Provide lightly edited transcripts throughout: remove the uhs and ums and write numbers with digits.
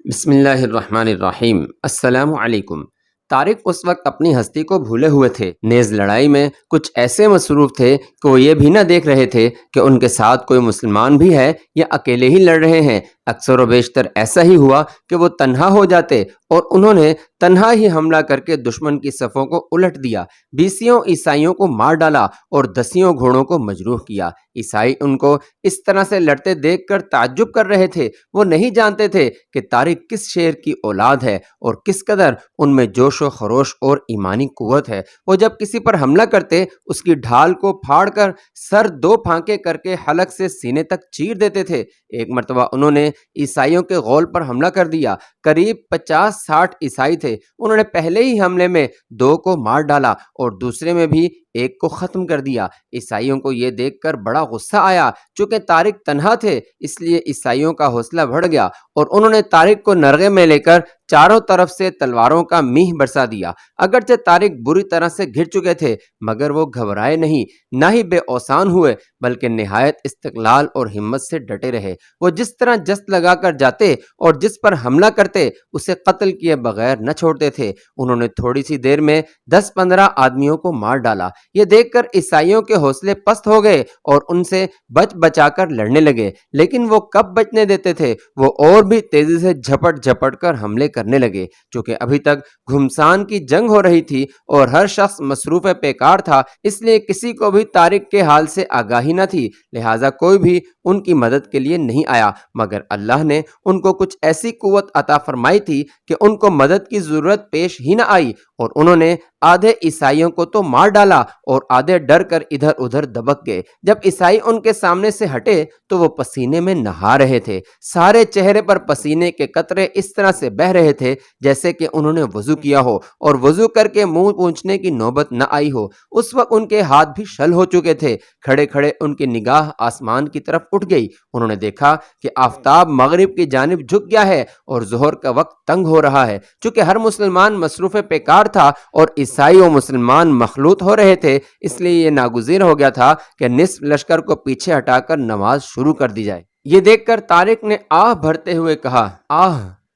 بسم اللہ الرحمن الرحیم۔ السلام علیکم۔ طارق اس وقت اپنی ہستی کو بھولے ہوئے تھے، نیز لڑائی میں کچھ ایسے مصروف تھے کہ وہ یہ بھی نہ دیکھ رہے تھے کہ ان کے ساتھ کوئی مسلمان بھی ہے یا اکیلے ہی لڑ رہے ہیں۔ اکثر و بیشتر ایسا ہی ہوا کہ وہ تنہا ہو جاتے اور انہوں نے تنہا ہی حملہ کر کے دشمن کی صفوں کو الٹ دیا، بیسیوں عیسائیوں کو مار ڈالا اور دسیوں گھوڑوں کو مجروح کیا۔ عیسائی ان کو اس طرح سے لڑتے دیکھ کر تعجب کر رہے تھے۔ وہ نہیں جانتے تھے کہ طارق کس شیر کی اولاد ہے اور کس قدر ان میں جوش و خروش اور ایمانی قوت ہے۔ وہ جب کسی پر حملہ کرتے اس کی ڈھال کو پھاڑ کر سر دو پھانکے کر کے حلق سے سینے تک چیر دیتے تھے۔ ایک مرتبہ انہوں نے عیسائیوں کے غول پر حملہ کر دیا۔ قریب 50-60 عیسائی تھے۔ انہوں نے پہلے ہی حملے میں 2 کو مار ڈالا اور دوسرے میں بھی 1 کو ختم کر دیا۔ عیسائیوں کو یہ دیکھ کر بڑا غصہ آیا۔ چونکہ طارق تنہا تھے اس لیے عیسائیوں کا حوصلہ بڑھ گیا اور انہوں نے طارق کو نرغے میں لے کر چاروں طرف سے تلواروں کا میہ برسا دیا۔ اگرچہ طارق بری طرح سے گر چکے تھے مگر وہ گھبرائے نہیں، نہ ہی بے اوسان ہوئے، بلکہ نہایت استقلال اور ہمت سے ڈٹے رہے۔ وہ جس طرح جست لگا کر جاتے اور جس پر حملہ کرتے اسے قتل کیے بغیر نہ چھوڑتے تھے۔ انہوں نے تھوڑی سی دیر میں 10-15 آدمیوں کو مار ڈالا۔ یہ دیکھ کر عیسائیوں کے حوصلے پست ہو گئے اور ان سے بچ بچا کر لڑنے لگے، لیکن وہ کب بچنے دیتے تھے، وہ اور بھی تیزی سے جھپٹ جھپٹ کر حملے کرنے لگے۔ چونکہ ابھی تک گھمسان کی جنگ ہو رہی تھی اور ہر شخص مصروف پیکار تھا، اس لیے کسی کو بھی طارق کے حال سے آگاہی نہ تھی، لہٰذا کوئی بھی ان کی مدد کے لیے نہیں آیا۔ مگر اللہ نے ان کو کچھ ایسی قوت عطا فرمائی تھی کہ ان کو مدد کی ضرورت پیش ہی نہ آئی، اور انہوں نے آدھے عیسائیوں کو تو مار ڈالا اور آدھے ڈر کر ادھر ادھر دبک گئے۔ جب عیسائی ان کے سامنے سے ہٹے تو وہ پسینے میں نہا رہے تھے۔ سارے چہرے پر پسینے کے قطرے اس طرح سے بہہ رہے تھے جیسے کہ انہوں نے وضو کیا ہو اور وضو کر کے منہ پونچھنے کی نوبت نہ آئی ہو۔ اس وقت ان کے ہاتھ بھی شل ہو چکے تھے۔ کھڑے کھڑے ان کی نگاہ آسمان کی طرف اٹھ گئی۔ انہوں نے دیکھا کہ آفتاب مغرب کی جانب جھک گیا ہے اور ظہر کا وقت تنگ ہو رہا ہے۔ چونکہ ہر مسلمان مصروف پیکار تھا اور عیسائی و مسلمان مخلوط ہو رہے تھے، اس لیے یہ ناگزیر ہو گیا تھا کہ نصف لشکر کو پیچھے ہٹا کر نماز شروع کر دی جائے۔ یہ دیکھ کر طارق نے آہ بھرتے ہوئے کہا،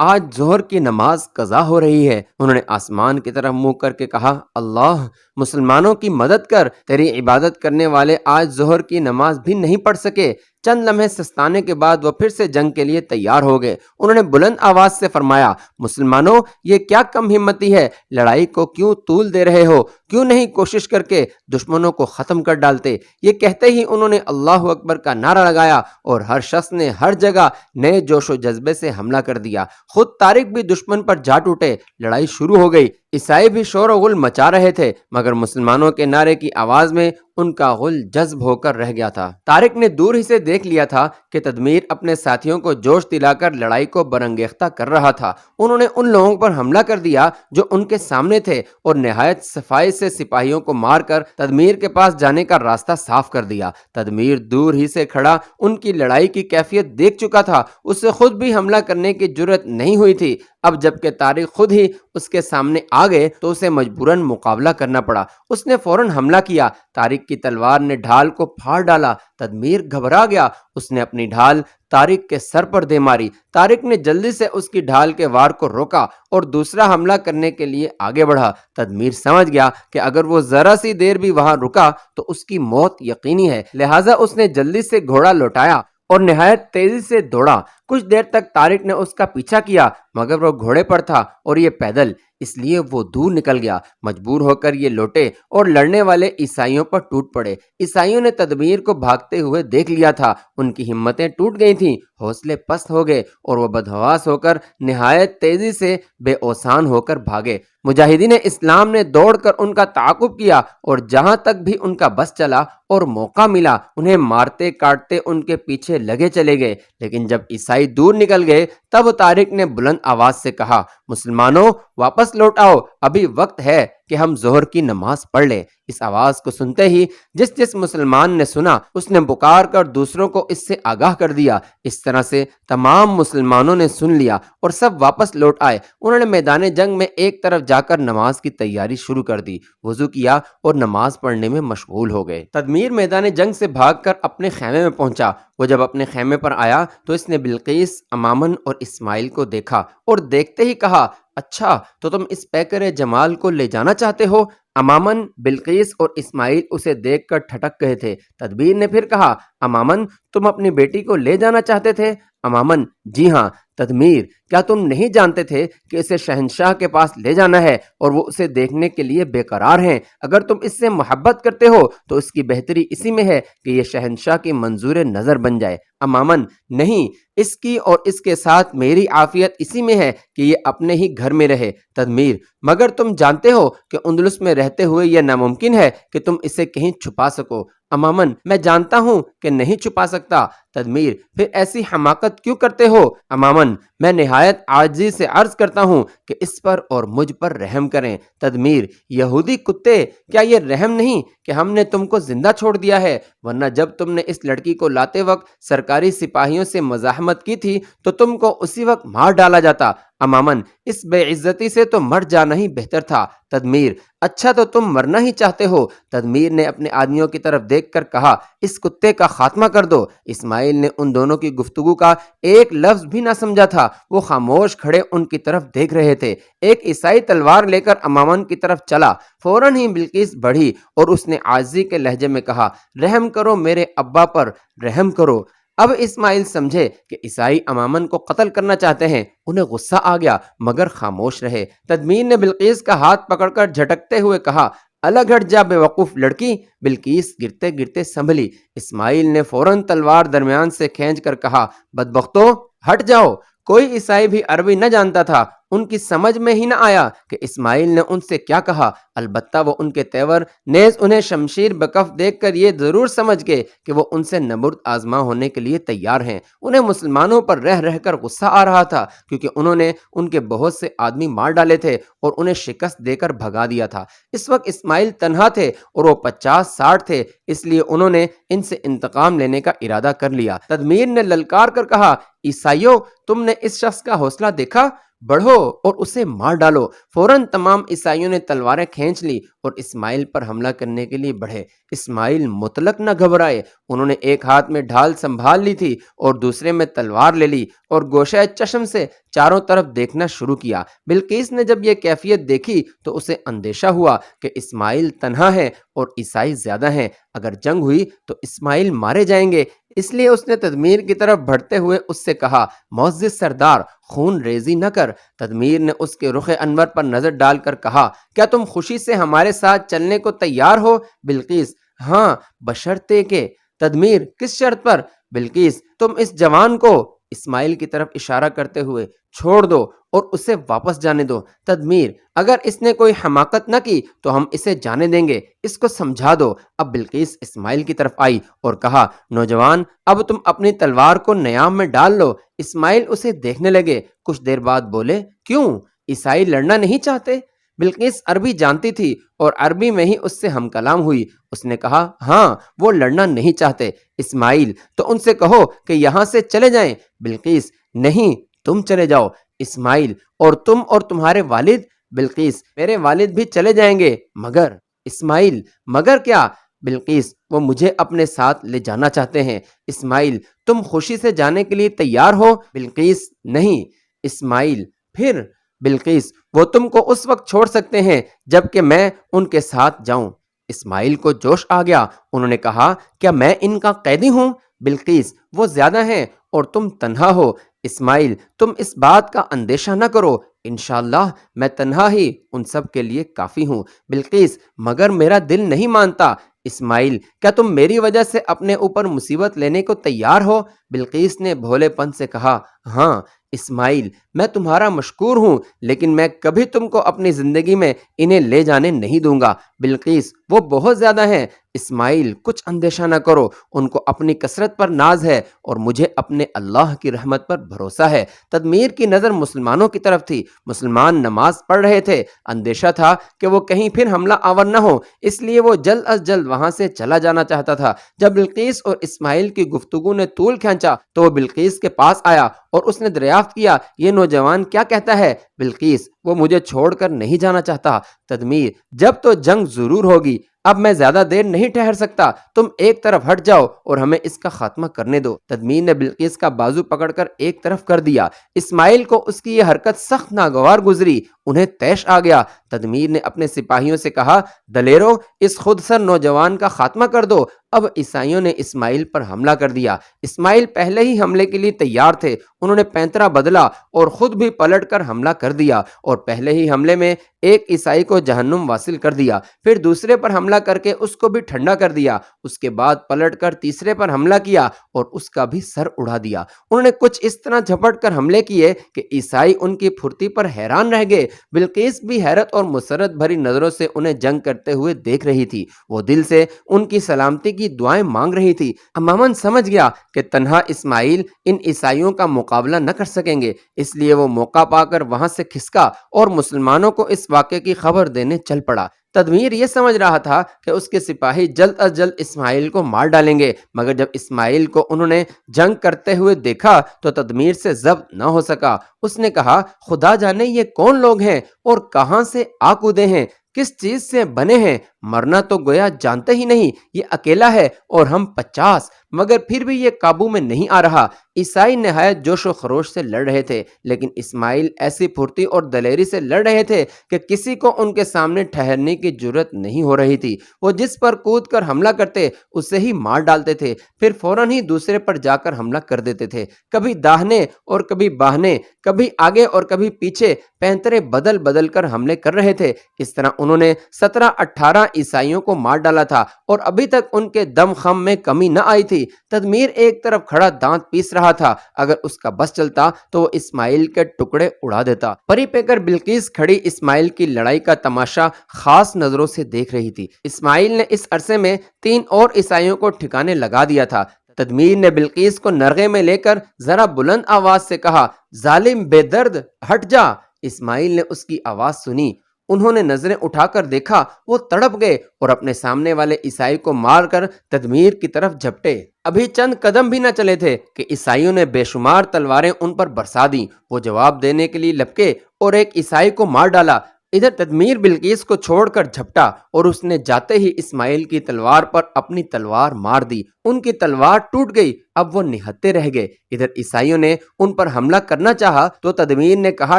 آج ظہر کی نماز قضا ہو رہی ہے۔ انہوں نے آسمان کی طرف منہ کر کے کہا، اللہ مسلمانوں کی مدد کر، تیری عبادت کرنے والے آج ظہر کی نماز بھی نہیں پڑھ سکے۔ چند لمحے سستانے کے بعد وہ پھر سے جنگ کے لیے تیار ہو گئے۔ انہوں نے بلند آواز سے فرمایا، مسلمانوں یہ کیا کم ہمتی ہے، لڑائی کو کیوں طول دے رہے ہو؟ کیوں نہیں کوشش کر کے دشمنوں کو ختم کر ڈالتے؟ یہ کہتے ہی انہوں نے اللہ اکبر کا نعرہ لگایا اور ہر شخص نے ہر جگہ نئے جوش و جذبے سے حملہ کر دیا۔ خود طارق بھی دشمن پر جا ٹوٹے۔ لڑائی شروع ہو گئی۔ عیسائی بھی شور و غل مچا رہے تھے مگر مسلمانوں کے نعرے کی آواز میں ان کا غل جذب ہو کر رہ گیا تھا۔ طارق نے دور ہی سے دیکھ لیا تھا کہ تدمیر اپنے ساتھیوں کو جوش دلا کر لڑائی کو برانگیختہ کر رہا تھا۔ انہوں نے ان لوگوں پر حملہ کر دیا جو ان کے سامنے تھے اور نہایت صفائی سے سپاہیوں کو مار کر تدمیر کے پاس جانے کا راستہ صاف کر دیا۔ تدمیر دور ہی سے کھڑا ان کی لڑائی کی کیفیت دیکھ چکا تھا، اس سے خود بھی حملہ کرنے کی جرأت نہیں ہوئی تھی۔ اب جب کہ طارق خود ہی اس کے سامنے آ گئے تو اسے مجبوراً مقابلہ کرنا پڑا۔ اس نے فوراً حملہ کیا۔ طارق کی تلوار نے ڈھال کو پھاڑ ڈالا۔ تدمیر گھبرا گیا۔ اس نے اپنی ڈھال طارق کے سر پر دے ماری۔ طارق نے جلدی سے اس کی ڈھال کے وار کو روکا اور دوسرا حملہ کرنے کے لیے آگے بڑھا۔ تدمیر سمجھ گیا کہ اگر وہ ذرا سی دیر بھی وہاں رکا تو اس کی موت یقینی ہے، لہٰذا اس نے جلدی سے گھوڑا لوٹایا اور نہایت تیزی سے دوڑا۔ کچھ دیر تک طارق نے اس کا پیچھا کیا مگر وہ گھوڑے پر تھا اور یہ پیدل، اس لیے وہ دور نکل گیا۔ مجبور ہو کر یہ لوٹے اور لڑنے والے عیسائیوں پر ٹوٹ پڑے۔ عیسائیوں نے تدمیر کو بھاگتے ہوئے دیکھ لیا تھا، ان کی ہمتیں ٹوٹ گئی تھیں، حوصلے پست ہو گئے اور وہ بدحواس ہو کر نہایت تیزی سے بے اوسان ہو کر بھاگے۔ مجاہدین اسلام نے دوڑ کر ان کا تعاقب کیا اور جہاں تک بھی ان کا بس چلا اور موقع ملا انہیں مارتے کاٹتے ان کے پیچھے لگے چلے گئے۔ لیکن جب عیسائی دور نکل گئے تب طارق نے بلند آواز سے کہا، مسلمانوں واپس لوٹ آؤ، ابھی وقت ہے، کہ ہم ظہر کی نماز پڑھ لیں۔ اس آواز کو سنتے ہی جس مسلمان نے سنا اس نے پکار کر دوسروں کو اس سے آگاہ کر دیا۔ اس طرح سے تمام مسلمانوں نے سن لیا اور سب واپس لوٹ آئے۔ انہوں نے میدان جنگ میں ایک طرف جا کر نماز کی تیاری شروع کر دی، وضو کیا اور نماز پڑھنے میں مشغول ہو گئے۔ تدمیر میدان جنگ سے بھاگ کر اپنے خیمے میں پہنچا۔ وہ جب اپنے خیمے پر آیا تو اس نے بلقیس، امامن اور اسماعیل کو دیکھا اور دیکھتے ہی کہا، اچھا تو تم اس پیکر جمال کو لے جانا چاہتے ہو؟ امامن، بلقیس اور اسماعیل اسے دیکھ کر ٹھٹک گئے تھے۔ تدبیر نے پھر کہا، امامن تم اپنی بیٹی کو لے جانا چاہتے تھے؟ امامن، جی ہاں۔ تدمیر، کیا تم نہیں جانتے تھے کہ اسے شہنشاہ کے پاس لے جانا ہے اور وہ اسے دیکھنے کے لیے بے قرار ہیں؟ اگر تم اس سے محبت کرتے ہو تو اس کی بہتری اسی میں ہے کہ یہ شہنشاہ کی منظور نظر بن جائے۔ امامن، نہیں، اس کی اور اس کے ساتھ میری عافیت اسی میں ہے کہ یہ اپنے ہی گھر میں رہے۔ تدمیر، مگر تم جانتے ہو کہ اندلس میں رہتے ہوئے یہ ناممکن ہے کہ تم اسے کہیں چھپا سکو۔ امامن، میں جانتا ہوں کہ نہیں چھپا سکتا۔ تدمیر، پھر ایسی حماقت کیوں کرتے ہو؟ امامن، میں نہایت عاجزی سے عرض کرتا ہوں کہ اس پر اور مجھ پر رحم کریں۔ تدمیر، یہودی کتے، کیا یہ رحم نہیں کہ ہم نے تم کو زندہ چھوڑ دیا ہے؟ ورنہ جب تم نے اس لڑکی کو لاتے وقت سرکاری سپاہیوں سے مزاحمت کی تھی تو تم کو اسی وقت مار ڈالا جاتا۔ امامن، اس بے عزتی سے تو مر جانا ہی بہتر تھا۔ تدمیر، اچھا تو تم مرنا ہی چاہتے ہو؟ تدمیر نے اپنے آدمیوں کی طرف دیکھ کر کہا، اس کتے کا خاتمہ کر دو۔ اسماعیل نے ان دونوں کی گفتگو کا ایک لفظ بھی نہ سمجھا تھا۔ وہ خاموش کھڑے ان کی طرف دیکھ رہے تھے۔ ایک عیسائی تلوار لے کر امامن کی طرف چلا۔ فوراً ہی بلقیس بڑھی اور اس نے عاجزی کے لہجے میں کہا، رحم کرو میرے ابا پر، رحم کرو۔ اب اسماعیل سمجھے کہ عیسائی امامن کو قتل کرنا چاہتے ہیں۔ انہیں غصہ آ گیا مگر خاموش رہے۔ تدمیر نے بلقیس کا ہاتھ پکڑ کر جھٹکتے ہوئے کہا، الگ ہٹ جا بے وقوف لڑکی۔ بلقیس گرتے گرتے سنبھلی۔ اسماعیل نے فوراً تلوار درمیان سے کھینچ کر کہا، بدبختوں، ہٹ جاؤ۔ کوئی عیسائی بھی عربی نہ جانتا تھا۔ ان کی سمجھ میں ہی نہ آیا کہ اسماعیل نے ان سے کیا کہا۔ البتہ وہ ان کے تیور نیز انہیں شمشیر بکف دیکھ کر یہ ضرور سمجھ گئے کہ وہ ان سے نبرد آزما ہونے کے لیے تیار ہیں۔ انہیں مسلمانوں پر رہ رہ کر غصہ آ رہا تھا کیونکہ انہوں نے ان کے بہت سے آدمی مار ڈالے تھے اور انہیں شکست دے کر بھگا دیا تھا۔ اس وقت اسماعیل تنہا تھے اور وہ 50-60 تھے، اس لیے انہوں نے ان سے انتقام لینے کا ارادہ کر لیا۔ تدمیر نے للکار کر کہا، عیسائیو، تم نے اس شخص کا حوصلہ دیکھا؟ بڑھو اور اسے مار ڈالو۔ فوراً تمام عیسائیوں نے تلواریں کھینچ لی اور اسماعیل پر حملہ کرنے کے لیے بڑھے۔ اسماعیل مطلق نہ گھبرائے۔ انہوں نے ایک ہاتھ میں ڈھال سنبھال لی تھی اور دوسرے میں تلوار لے لی اور گوشہ چشم سے چاروں طرف دیکھنا شروع کیا۔ بلقیس نے جب یہ کیفیت دیکھی تو اسے اندیشہ ہوا کہ اسماعیل تنہا ہے اور عیسائی زیادہ ہیں۔ اگر جنگ ہوئی تو اسماعیل مارے جائیں گے، اس لیے اس نے تدمیر کی طرف بڑھتے ہوئے اس سے کہا، معزز سردار، خون ریزی نہ کر۔ تدمیر نے اس کے رخ انور پر نظر ڈال کر کہا، کیا تم خوشی سے ہمارے ساتھ چلنے کو تیار ہو؟ بلقیس، ہاں، بشرطے کہ۔ تدمیر، کس شرط پر؟ بلقیس، تم اس جوان کو، اسماعیل کی طرف اشارہ کرتے ہوئے، چھوڑ دو اور اسے واپس جانے دو۔ تدمیر، اگر اس نے کوئی حماقت نہ کی تو ہم اسے جانے دیں گے، اس کو سمجھا دو۔ اب بلقیس اسماعیل کی طرف آئی اور کہا، نوجوان، اب تم اپنی تلوار کو نیام میں ڈال لو۔ اسماعیل اسے دیکھنے لگے۔ کچھ دیر بعد بولے، کیوں؟ عیسائی لڑنا نہیں چاہتے؟ بلقیس عربی جانتی تھی اور عربی میں ہی اس سے ہم کلام ہوئی۔ اس نے کہا، ہاں، وہ لڑنا نہیں چاہتے۔ اسماعیل، تو ان سے کہو کہ یہاں سے چلے جائیں۔ بلقیس، نہیں، تم چلے جاؤ۔ اسماعیل، اور تم اور تمہارے والد؟ بلقیس، میرے والد بھی چلے جائیں گے، مگر۔ اسماعیل، مگر کیا؟ بلقیس، وہ مجھے اپنے ساتھ لے جانا چاہتے ہیں۔ اسماعیل، تم خوشی سے جانے کے لیے تیار ہو؟ بلقیس، نہیں۔ اسماعیل، پھر؟ بلقیس، وہ تم کو اس وقت چھوڑ سکتے ہیں جب کہ میں ان کے ساتھ جاؤں۔ اسماعیل کو جوش آ گیا۔ انہوں نے کہا، کیا میں ان کا قیدی ہوں؟ بلقیس، وہ زیادہ ہیں اور تم تنہا ہو۔ اسماعیل، تم اس بات کا اندیشہ نہ کرو، انشاءاللہ میں تنہا ہی ان سب کے لیے کافی ہوں۔ بلقیس، مگر میرا دل نہیں مانتا۔ اسماعیل، کیا تم میری وجہ سے اپنے اوپر مصیبت لینے کو تیار ہو؟ بلقیس نے بھولے پن سے کہا، ہاں اسماعیل، میں تمہارا مشکور ہوں، لیکن میں کبھی تم کو اپنی زندگی میں انہیں لے جانے نہیں دوں گا۔ بلقیس، وہ بہت زیادہ ہیں۔ اسماعیل، کچھ اندیشہ نہ کرو، ان کو اپنی کثرت پر ناز ہے اور مجھے اپنے اللہ کی رحمت پر بھروسہ ہے۔ تدمیر کی نظر مسلمانوں کی طرف تھی۔ مسلمان نماز پڑھ رہے تھے۔ اندیشہ تھا کہ وہ کہیں پھر حملہ آور نہ ہو، اس لیے وہ جلد از جلد وہاں سے چلا جانا چاہتا تھا۔ جب بلقیس اور اسماعیل کی گفتگو نے طول کھینچا تو وہ بلقیس کے پاس آیا اور اس نے دریافت کیا، یہ نوجوان کیا کہتا ہے؟ بلقیس، وہ مجھے چھوڑ کر نہیں جانا چاہتا۔ تدمیر، جب تو جنگ ضرور ہوگی، اب میں زیادہ دیر نہیں ٹھہر سکتا، تم ایک طرف ہٹ جاؤ اور ہمیں اس کا خاتمہ کرنے دو۔ تدمیر نے بلقیس کا بازو پکڑ کر ایک طرف کر دیا۔ اسماعیل کو اس کی یہ حرکت سخت ناگوار گزری، انہیں طیش آ گیا۔ تدمیر نے اپنے سپاہیوں سے کہا، دلیرو، اس خود سر نوجوان کا خاتمہ کر دو۔ اب عیسائیوں نے اسماعیل پر حملہ کر دیا۔ اسماعیل پہلے ہی حملے کے لیے تیار تھے۔ انہوں نے پینترا بدلا اور خود بھی پلٹ کر حملہ کر دیا اور پہلے ہی حملے میں ایک عیسائی کو جہنم واصل کر دیا، پھر دوسرے پر حملہ کر کے اس کو بھی ٹھنڈا کر دیا، اس کے بعد پلٹ کر تیسرے پر حملہ کیا اور اس کا بھی سر اڑا دیا۔ انہوں نے کچھ اس طرح جھپٹ کر حملے کیے کہ عیسائی ان کی پھرتی پر حیران رہ گئے۔ بلقیس بھی حیرت اور مسرت بھری نظروں سے انہیں جنگ کرتے ہوئے دیکھ رہی تھی۔ وہ دل سے ان کی سلامتی کی دعائیں مانگ رہی تھی۔ امامن سمجھ گیا کہ تنہا اسماعیل ان عیسائیوں کا مقابلہ نہ کر سکیں گے، اس لیے وہ موقع پا کر وہاں سے کھسکا اور مسلمانوں کو اس واقعے کی خبر دینے چل پڑا۔ تدمیر یہ سمجھ رہا تھا کہ اس کے سپاہی جلد از جلد اسماعیل کو مار ڈالیں گے، مگر جب اسماعیل کو انہوں نے جنگ کرتے ہوئے دیکھا تو تدمیر سے ضبط نہ ہو سکا۔ اس نے کہا، خدا جانے یہ کون لوگ ہیں اور کہاں سے آ کودے ہیں، کس چیز سے بنے ہیں؟ مرنا تو گویا جانتے ہی نہیں۔ یہ اکیلا ہے اور ہم 50، مگر پھر بھی یہ قابو میں نہیں آ رہا۔ عیسائی نہایت جوش و خروش سے لڑ رہے تھے، لیکن اسماعیل ایسی پھرتی اور دلیری سے لڑ رہے تھے کہ کسی کو ان کے سامنے ٹھہرنے کی جرت نہیں ہو رہی تھی۔ وہ جس پر کود کر حملہ کرتے اسے ہی مار ڈالتے تھے، پھر فوراً ہی دوسرے پر جا کر حملہ کر دیتے تھے۔ کبھی داہنے اور کبھی باہنے، کبھی آگے اور کبھی پیچھے پینترے بدل بدل کر حملے کر رہے تھے۔ اس طرح انہوں نے 17-18 عیسائیوں کو مار ڈالا تھا اور ابھی تک ان کے دم خم میں کمی نہ آئی تھی۔ تدمیر ایک طرف کھڑا دانت پیس رہا تھا، اگر اس کا بس چلتا تو وہ اسماعیل کے ٹکڑے اڑا دیتا۔ پری پیکر بلقیس کھڑی اسماعیل کی لڑائی کا تماشا خاص نظروں سے دیکھ رہی تھی۔ اسماعیل نے اس عرصے میں 3 اور عیسائیوں کو ٹھکانے لگا دیا تھا۔ تدمیر نے بلقیس کو نرغے میں لے کر ذرا بلند آواز سے کہا، ظالم بے درد، ہٹ جا۔ اسماعیل نے اس کی آواز سنی، انہوں نے نظریں اٹھا کر دیکھا، وہ تڑپ گئے اور اپنے سامنے والے عیسائی کو مار کر تدمیر کی طرف جھپٹے۔ ابھی چند قدم بھی نہ چلے تھے کہ عیسائیوں نے بے شمار تلواریں ان پر برسا دیں۔ وہ جواب دینے کے لیے لپکے اور ایک عیسائی کو مار ڈالا۔ ادھر تدمیر بلقیس کو چھوڑ کر جھپٹا اور اس نے جاتے ہی اسماعیل کی تلوار پر اپنی تلوار مار دی۔ ان کی تلوار ٹوٹ گئی، اب وہ نہتے رہ گئے۔ ادھر عیسائیوں نے ان پر حملہ کرنا چاہا تو تدمیر نے کہا،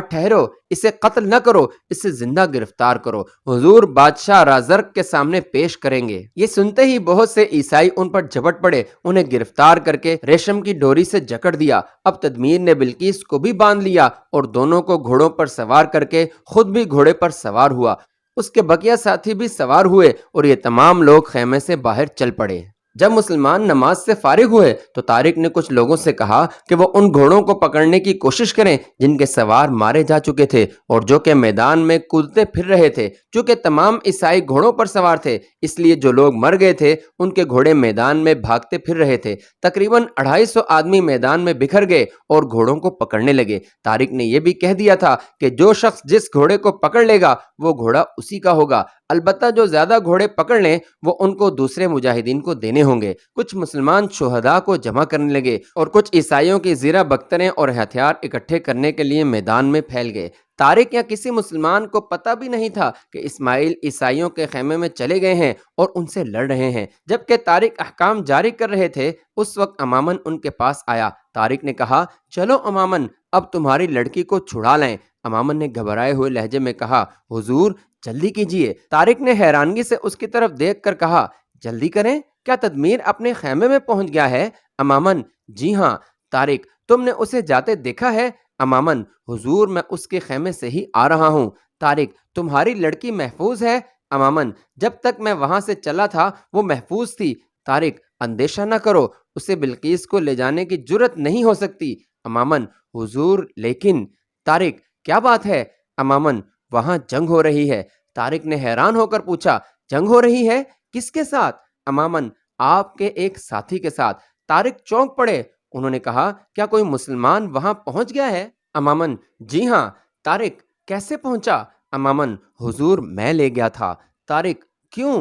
ٹھہرو، اسے قتل نہ کرو، اسے زندہ گرفتار کرو، حضور بادشاہ رازرک کے سامنے پیش کریں گے۔ یہ سنتے ہی بہت سے عیسائی ان پر جھپٹ پڑے، انہیں گرفتار کر کے ریشم کی ڈوری سے جکڑ دیا۔ اب تدمیر نے بلقیس کو بھی باندھ لیا اور دونوں کو گھوڑوں پر سوار کر کے خود بھی گھوڑے پر سوار ہوا۔ اس کے بقیہ ساتھی بھی سوار ہوئے اور یہ تمام لوگ خیمے سے باہر چل پڑے۔ جب مسلمان نماز سے فارغ ہوئے تو طارق نے کچھ لوگوں سے کہا کہ وہ ان گھوڑوں کو پکڑنے کی کوشش کریں جن کے سوار مارے جا چکے تھے اور جو کہ میدان میں کودتے پھر رہے تھے۔ چونکہ تمام عیسائی گھوڑوں پر سوار تھے، اس لیے جو لوگ مر گئے تھے ان کے گھوڑے میدان میں بھاگتے پھر رہے تھے۔ تقریباً 250 آدمی میدان میں بکھر گئے اور گھوڑوں کو پکڑنے لگے۔ طارق نے یہ بھی کہہ دیا تھا کہ جو شخص جس گھوڑے کو پکڑ لے گا وہ گھوڑا اسی کا ہوگا، البتہ جو زیادہ گھوڑے پکڑ لیں وہ ان کو دوسرے مجاہدین کو دینے ہوں گے۔ کچھ مسلمان شہداء کو جمع کرنے لگے اور کچھ عیسائیوں کی زیرہ بختریں اور ہتھیار اکٹھے کرنے کے لیے میدان میں پھیل گئے۔ طارق یا کسی مسلمان کو پتہ بھی نہیں تھا کہ اسماعیل عیسائیوں کے خیمے میں چلے گئے ہیں اور ان سے لڑ رہے ہیں۔ جبکہ طارق احکام جاری کر رہے تھے، اس وقت امامن ان کے پاس آیا۔ طارق نے کہا، چلو امامن، اب تمہاری لڑکی کو چھڑا لیں۔ امامن نے گھبرائے ہوئے لہجے میں کہا، حضور جلدی کیجیے۔ طارق نے حیرانگی سے اس کی طرف دیکھ کر کہا، جلدی کریں؟ کیا تدمیر اپنے خیمے میں پہنچ گیا ہے؟ امامن، جی ہاں۔ طارق، تم نے اسے جاتے دیکھا ہے؟ امامن، حضور میں اس کے خیمے سے ہی آ رہا ہوں۔ طارق، تمہاری لڑکی محفوظ ہے؟ امامن، جب تک میں وہاں سے چلا تھا وہ محفوظ تھی۔ طارق، اندیشہ نہ کرو، اسے بلقیس کو لے جانے کی جرت نہیں ہو سکتی۔ اماماً حضور لیکن طارق کیا بات ہے؟ اماماً وہاں جنگ ہو رہی ہے۔ طارق نے حیران ہو کر پوچھا جنگ ہو رہی ہے؟ کس کے ساتھ؟ اماماً آپ کے ایک ساتھی کے ساتھ۔ طارق چونک پڑے۔ انہوں نے کہا کیا کوئی مسلمان وہاں پہنچ گیا ہے؟ اماماً جی ہاں۔ طارق کیسے پہنچا؟ اماماً حضور میں لے گیا تھا۔ طارق کیوں؟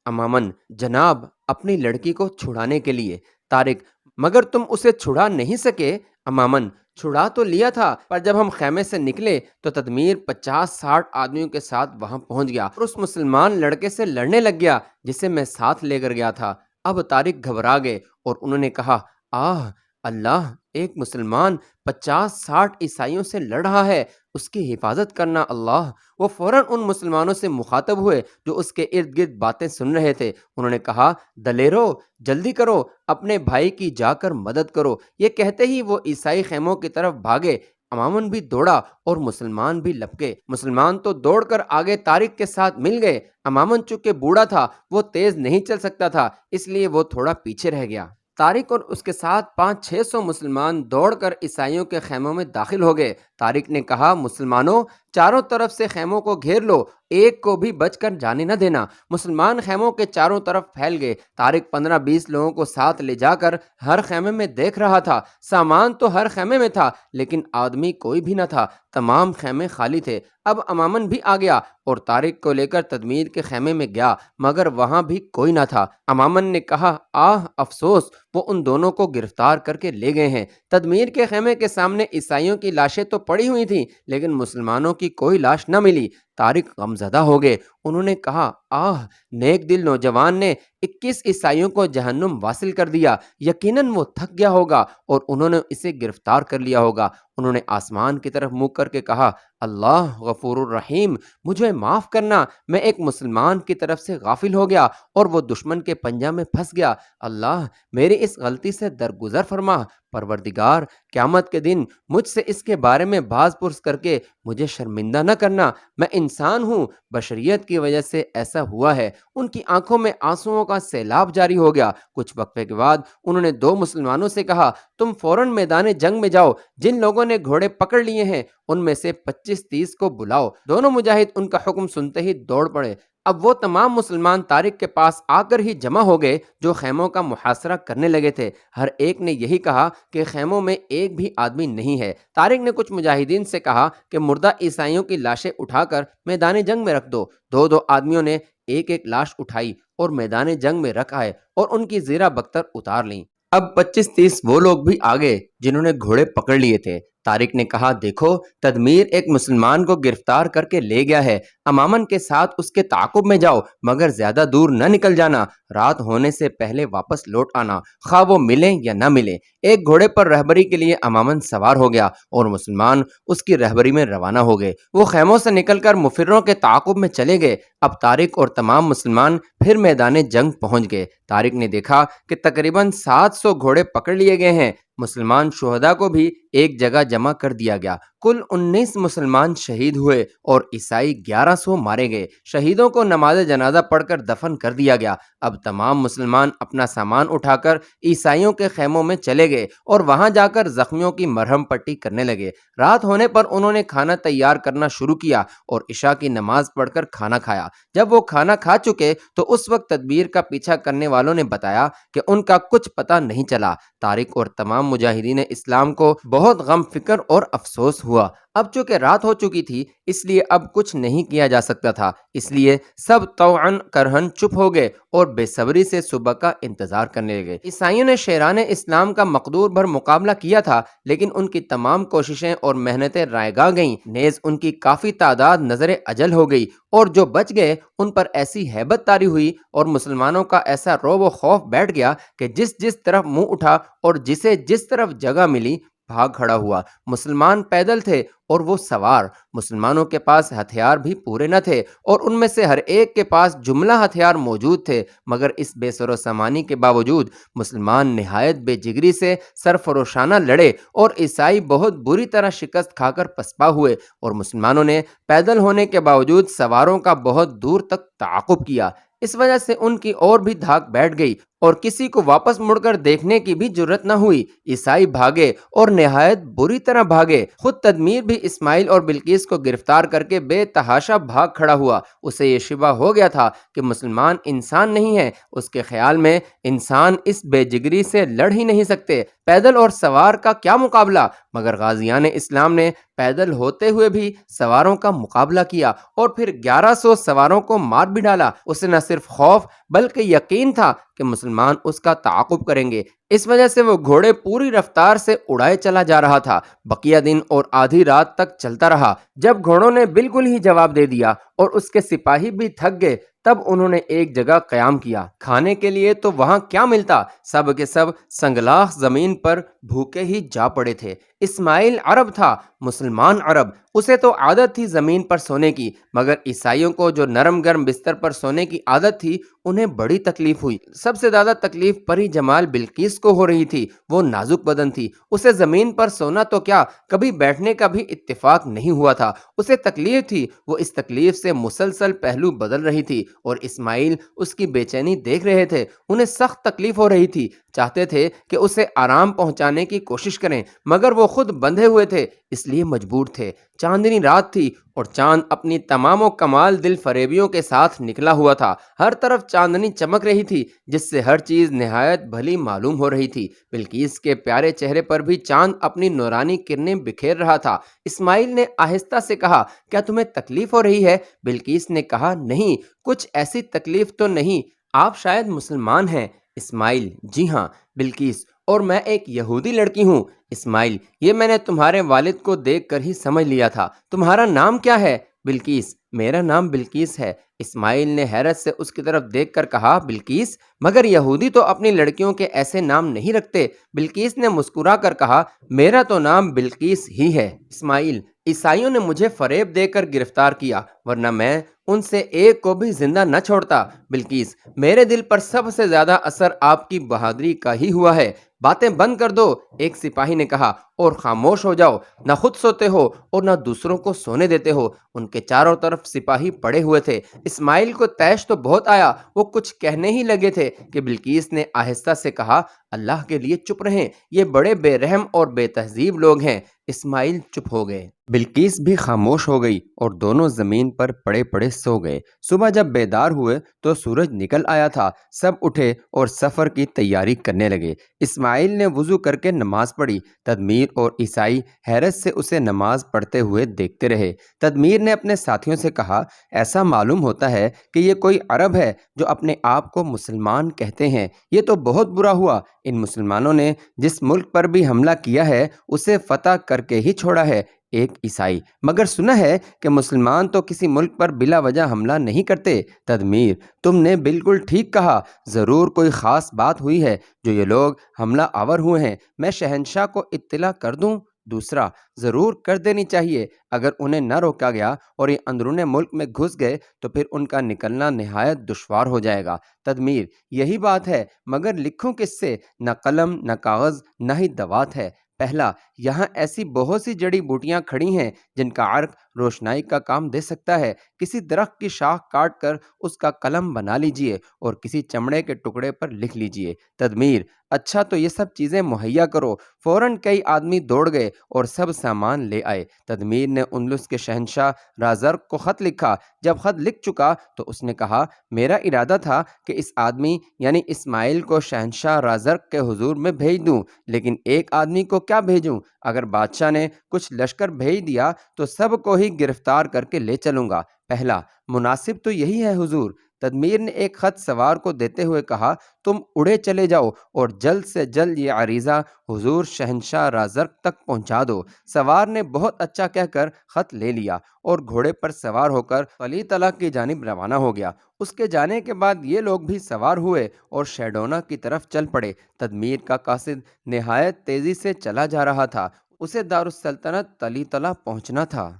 اماماً جناب اپنی لڑکی کو چھڑانے کے لیے۔ طارق مگر تم اسے چھڑا نہیں سکے؟ اماماً چھڑا تو لیا تھا، پر جب ہم خیمے سے نکلے تو تدمیر 50-60 آدمیوں کے ساتھ وہاں پہنچ گیا اور اس مسلمان لڑکے سے لڑنے لگ گیا جسے میں ساتھ لے کر گیا تھا۔ اب طارق گھبرا گئے اور انہوں نے کہا آہ اللہ، ایک مسلمان 50-60 عیسائیوں سے لڑ رہا ہے، اس کی حفاظت کرنا اللہ۔ وہ فوراً ان مسلمانوں سے مخاطب ہوئے جو اس کے ارد گرد باتیں سن رہے تھے۔ انہوں نے کہا دلیرو جلدی کرو، اپنے بھائی کی جا کر مدد کرو۔ یہ کہتے ہی وہ عیسائی خیموں کی طرف بھاگے۔ اماماً بھی دوڑا اور مسلمان بھی لپکے۔ مسلمان تو دوڑ کر آگے طارق کے ساتھ مل گئے۔ اماماً چونکہ بوڑھا تھا، وہ تیز نہیں چل سکتا تھا، اس لیے وہ تھوڑا پیچھے رہ گیا۔ طارق اور اس کے ساتھ 500-600 مسلمان دوڑ کر عیسائیوں کے خیموں میں داخل ہو گئے۔ طارق نے کہا مسلمانوں چاروں طرف سے خیموں کو گھیر لو، ایک کو بھی بچ کر جانے نہ دینا۔ مسلمان خیموں کے چاروں طرف پھیل گئے۔ طارق 15-20 لوگوں کو ساتھ لے جا کر ہر خیمے میں دیکھ رہا تھا۔ سامان تو ہر خیمے میں تھا لیکن آدمی کوئی بھی نہ تھا، تمام خیمے خالی تھے۔ اب اماماً بھی آ گیا اور طارق کو لے کر تدمیر کے خیمے میں گیا، مگر وہاں بھی کوئی نہ تھا۔ اماماً نے کہا آہ افسوس، وہ ان دونوں کو گرفتار کر کے لے گئے ہیں۔ تدمیر کے خیمے کے سامنے عیسائیوں کی لاشیں تو پڑی ہوئی تھیں لیکن مسلمانوں کی کوئی لاش نہ ملی۔ طارق غمزدہ ہو گئے۔ انہوں نے کہا آہ، نیک دل نوجوان نے 21 عیسائیوں کو جہنم واصل کر دیا، یقیناً وہ تھک گیا ہوگا اور انہوں نے اسے گرفتار کر لیا ہوگا۔ انہوں نے آسمان کی طرف منہ کر کے کہا اللہ غفور الرحیم، مجھے معاف کرنا، میں ایک مسلمان کی طرف سے غافل ہو گیا اور وہ دشمن کے پنجہ میں پھنس گیا۔ اللہ میری اس غلطی سے درگزر فرما۔ پروردگار قیامت کے دن مجھ سے اس کے بارے میں باز پرس کر کے مجھے شرمندہ نہ کرنا، میں انسان ہوں، بشریت کی وجہ سے ایسا ہوا ہے۔ ان کی آنکھوں میں آنسوؤں کا سیلاب جاری ہو گیا۔ کچھ وقفے کے بعد انہوں نے 2 مسلمانوں سے کہا تم فوراً میدان جنگ میں جاؤ، جن لوگوں نے گھوڑے پکڑ لیے ہیں ان میں سے 25-30 کو بلاؤ۔ دونوں مجاہد ان کا حکم سنتے ہی دوڑ پڑے۔ اب وہ تمام مسلمان طارق کے پاس آ کر ہی جمع ہو گئے جو خیموں کا محاصرہ کرنے لگے تھے۔ ہر ایک نے یہی کہا کہ خیموں میں ایک بھی آدمی نہیں ہے۔ طارق نے کچھ مجاہدین سے کہا کہ مردہ عیسائیوں کی لاشیں اٹھا کر میدان جنگ میں رکھ دو۔ 2 آدمیوں نے ایک ایک لاش اٹھائی اور میدان جنگ میں رکھ آئے اور ان کی زیرہ بختر اتار لیں۔ اب 25-30 وہ لوگ بھی آ گئے جنہوں نے گھوڑے پکڑ لیے تھے۔ طارق نے کہا دیکھو تدمیر ایک مسلمان کو گرفتار کر کے لے گیا ہے، اماماً کے ساتھ اس کے تعاقب میں جاؤ، مگر زیادہ دور نہ نکل جانا، رات ہونے سے پہلے واپس لوٹ آنا، خواہ وہ ملیں یا نہ ملیں۔ ایک گھوڑے پر رہبری کے لیے اماماً سوار ہو گیا اور مسلمان اس کی رہبری میں روانہ ہو گئے۔ وہ خیموں سے نکل کر مفروں کے تعاقب میں چلے گئے۔ اب طارق اور تمام مسلمان پھر میدان جنگ پہنچ گئے۔ طارق نے دیکھا کہ تقریباً 700 گھوڑے پکڑ لیے گئے ہیں۔ مسلمان شہداء کو بھی ایک جگہ جمع کر دیا گیا۔ کل 19 مسلمان شہید ہوئے اور عیسائی 1100 مارے گئے۔ شہیدوں کو نماز جنازہ پڑھ کر دفن کر دیا گیا۔ اب تمام مسلمان اپنا سامان اٹھا کر عیسائیوں کے خیموں میں چلے گئے اور وہاں جا کر زخمیوں کی مرہم پٹی کرنے لگے۔ رات ہونے پر انہوں نے کھانا تیار کرنا شروع کیا اور عشاء کی نماز پڑھ کر کھانا کھایا۔ جب وہ کھانا کھا چکے تو اس وقت تدبیر کا پیچھا کرنے والوں نے بتایا کہ ان کا کچھ پتہ نہیں چلا۔ طارق اور تمام مجاہدین اسلام کو بہت غم فکر اور افسوس ہوا۔ اب چونکہ رات ہو چکی تھی اس لیے اب کچھ نہیں کیا جا سکتا تھا، اس لیے سب طوعاً کرہن چپ ہو گئے اور بے صبری سے صبح کا انتظار کرنے لگے۔ عیسائیوں نے شیران اسلام کا مقدور بھر مقابلہ کیا تھا لیکن ان کی تمام کوششیں اور محنتیں رائیگاں گئیں، نیز ان کی کافی تعداد نظر اجل ہو گئی، اور جو بچ گئے ان پر ایسی ہیبت طاری ہوئی اور مسلمانوں کا ایسا رعب و خوف بیٹھ گیا کہ جس طرف منہ اٹھا اور جسے جس طرف جگہ ملی بھاگ کھڑا ہوا۔ مسلمان پیدل تھے اور وہ سوار۔ مسلمانوں کے پاس ہتھیار بھی پورے نہ تھے اور ان میں سے ہر ایک کے پاس جملہ ہتھیار موجود تھے، مگر اس بے سر و سامانی کے باوجود مسلمان نہایت بے جگری سے سرفروشانہ لڑے اور عیسائی بہت بری طرح شکست کھا کر پسپا ہوئے، اور مسلمانوں نے پیدل ہونے کے باوجود سواروں کا بہت دور تک تعاقب کیا۔ اس وجہ سے ان کی اور بھی دھاک بیٹھ گئی اور کسی کو واپس مڑ کر دیکھنے کی بھی جرت نہ ہوئی۔ عیسائی بھاگے اور نہایت بری طرح بھاگے۔ خود تدمیر بھی اسماعیل اور بلقیس کو گرفتار کر کے بے تحاشا بھاگ کھڑا ہوا۔ اسے یہ شبہ ہو گیا تھا کہ مسلمان انسان نہیں ہیں۔ اس کے خیال میں انسان اس بے جگری سے لڑ ہی نہیں سکتے۔ پیدل اور سوار کا کیا مقابلہ؟ مگر غازیان اسلام نے پیدل ہوتے ہوئے بھی سواروں کا مقابلہ کیا اور پھر 1100 سواروں کو مار بھی ڈالا۔ اسے نہ صرف خوف بلکہ یقین تھا کہ مسلمان اس کا تعاقب کریں گے۔ اس وجہ سے وہ گھوڑے پوری رفتار سے اڑائے چلا جا رہا تھا۔ بقیہ دن اور آدھی رات تک چلتا رہا۔ جب گھوڑوں نے بالکل ہی جواب دے دیا اور اس کے سپاہی بھی تھک گئے، تب انہوں نے ایک جگہ قیام کیا۔ کھانے کے لیے تو وہاں کیا ملتا، سب کے سب سنگلاخ زمین پر بھوکے ہی جا پڑے تھے۔ اسماعیل عرب تھا، مسلمان عرب، اسے تو عادت تھی زمین پر سونے کی، مگر عیسائیوں کو جو نرم گرم بستر پر سونے کی عادت تھی انہیں بڑی تکلیف ہوئی۔ سب سے زیادہ تکلیف پری جمال بلقیس کو ہو رہی تھی۔ وہ نازک بدن تھی، اسے زمین پر سونا تو کیا، کبھی بیٹھنے کا بھی اتفاق نہیں ہوا تھا۔ اسے تکلیف تھی، وہ اس تکلیف سے مسلسل پہلو بدل رہی تھی، اور اسماعیل اس کی بے چینی دیکھ رہے تھے۔ انہیں سخت تکلیف ہو رہی تھی، چاہتے تھے کہ اسے آرام پہنچانے کی کوشش کریں، مگر وہ خود بندھے ہوئے تھے، اس لیے مجبور تھے۔ چاندنی رات تھی اور چاند اپنی تمام و کمال دل فریبیوں کے ساتھ نکلا ہوا تھا۔ ہر طرف چاندنی چمک رہی تھی جس سے ہر چیز نہایت بھلی معلوم ہو رہی تھی۔ بلقیس کے پیارے چہرے پر بھی چاند اپنی نورانی کرنیں بکھیر رہا تھا۔ اسماعیل نے آہستہ سے کہا، کیا تمہیں تکلیف ہو رہی ہے؟ بلقیس نے کہا، نہیں، کچھ ایسی تکلیف تو نہیں، آپ شاید مسلمان ہیں۔ اسماعیل، جی ہاں۔ بلقیس، اور میں ایک یہودی لڑکی ہوں۔ اسماعیل، یہ میں نے تمہارے والد کو دیکھ کر ہی سمجھ لیا تھا۔ تمہارا نام کیا ہے؟ بلقیس، میرا نام بلقیس ہے۔ اسماعیل نے حیرت سے اس کی طرف دیکھ کر کہا، بلقیس؟ مگر یہودی تو اپنی لڑکیوں کے ایسے نام نہیں رکھتے۔ بلقیس نے مسکرا کر کہا، میرا تو نام بلقیس ہی ہے۔ اسماعیل، عیسائیوں نے مجھے فریب دے کر گرفتار کیا، ورنہ میں ان سے ایک کو بھی زندہ نہ چھوڑتا۔ بلقیس، میرے دل پر سب سے زیادہ اثر آپ کی بہادری کا ہی ہوا ہے۔ باتیں بند کر دو، ایک سپاہی نے کہا، اور خاموش ہو جاؤ۔ نہ خود سوتے ہو اور نہ دوسروں کو سونے دیتے ہو۔ ان کے چاروں طرف سپاہی پڑے ہوئے تھے۔ اسماعیل کو طیش تو بہت آیا، وہ کچھ کہنے ہی لگے تھے کہ بلقیس نے آہستہ سے کہا، اللہ کے لیے چپ رہیں، یہ بڑے بے رحم اور بے تہذیب لوگ ہیں۔ اسماعیل چپ ہو گئے۔ بلقیس بھی خاموش ہو گئی اور دونوں زمین پر پڑے پڑے سو گئے۔ صبح جب بیدار ہوئے تو سورج نکل آیا تھا۔ سب اٹھے اور سفر کی تیاری کرنے لگے۔ اسماعیل نے وضو کر کے نماز پڑھی۔ تدمیر اور عیسائی حیرت سے اسے نماز پڑھتے ہوئے دیکھتے رہے۔ تدمیر نے اپنے ساتھیوں سے کہا، ایسا معلوم ہوتا ہے کہ یہ کوئی عرب ہے جو اپنے آپ کو مسلمان کہتے ہیں۔ یہ تو بہت برا ہوا، ان مسلمانوں نے جس ملک پر بھی حملہ کیا ہے اسے فتح کر کے ہی چھوڑا ہے۔ ایک عیسائی، مگر سنا ہے کہ مسلمان تو کسی ملک پر بلا وجہ حملہ نہیں کرتے۔ تدمیر، تم نے بالکل ٹھیک کہا، ضرور کوئی خاص بات ہوئی ہے جو یہ لوگ حملہ آور ہوئے ہیں۔ میں شہنشاہ کو اطلاع کر دوں؟ دوسرا، ضرور کر دینی چاہیے۔ اگر انہیں نہ روکا گیا اور یہ اندرون ملک میں گھس گئے تو پھر ان کا نکلنا نہایت دشوار ہو جائے گا۔ تدمیر، یہی بات ہے، مگر لکھوں کس سے؟ نہ قلم، نہ کاغذ، نہ ہی دوات ہے۔ پہلا، یہاں ایسی بہت سی جڑی بوٹیاں کھڑی ہیں جن کا عرق روشنائی کا کام دے سکتا ہے۔ کسی درخت کی شاخ کاٹ کر اس کا قلم بنا لیجئے اور کسی چمڑے کے ٹکڑے پر لکھ لیجئے۔ تدمیر، اچھا تو یہ سب چیزیں مہیا کرو۔ فوراً کئی آدمی دوڑ گئے اور سب سامان لے آئے۔ تدمیر نے اندلس کے شہنشاہ رازرق کو خط لکھا۔ جب خط لکھ چکا تو اس نے کہا، میرا ارادہ تھا کہ اس آدمی یعنی اسماعیل کو شہنشاہ رازرق کے حضور میں بھیج دوں، لیکن ایک آدمی کو کیا بھیجوں؟ اگر بادشاہ نے کچھ لشکر بھیج دیا تو سب کو ہی گرفتار کر کے لے چلوں گا۔ پہلا، مناسب تو یہی ہے حضور۔ تدمیر نے ایک خط سوار کو دیتے ہوئے کہا، تم اڑے چلے جاؤ اور جلد سے جلد یہ عریضہ حضور شہنشاہ رازرق تک پہنچا دو۔ سوار نے بہت اچھا کہہ کر خط لے لیا اور گھوڑے پر سوار ہو کر قلی طلح کی جانب روانہ ہو گیا۔ اس کے جانے کے بعد یہ لوگ بھی سوار ہوئے اور شیڈونا کی طرف چل پڑے۔ تدمیر کا قاصد نہایت تیزی سے چلا جا رہا تھا، اسے دارالسلطنت قلی طلح پہنچنا تھا۔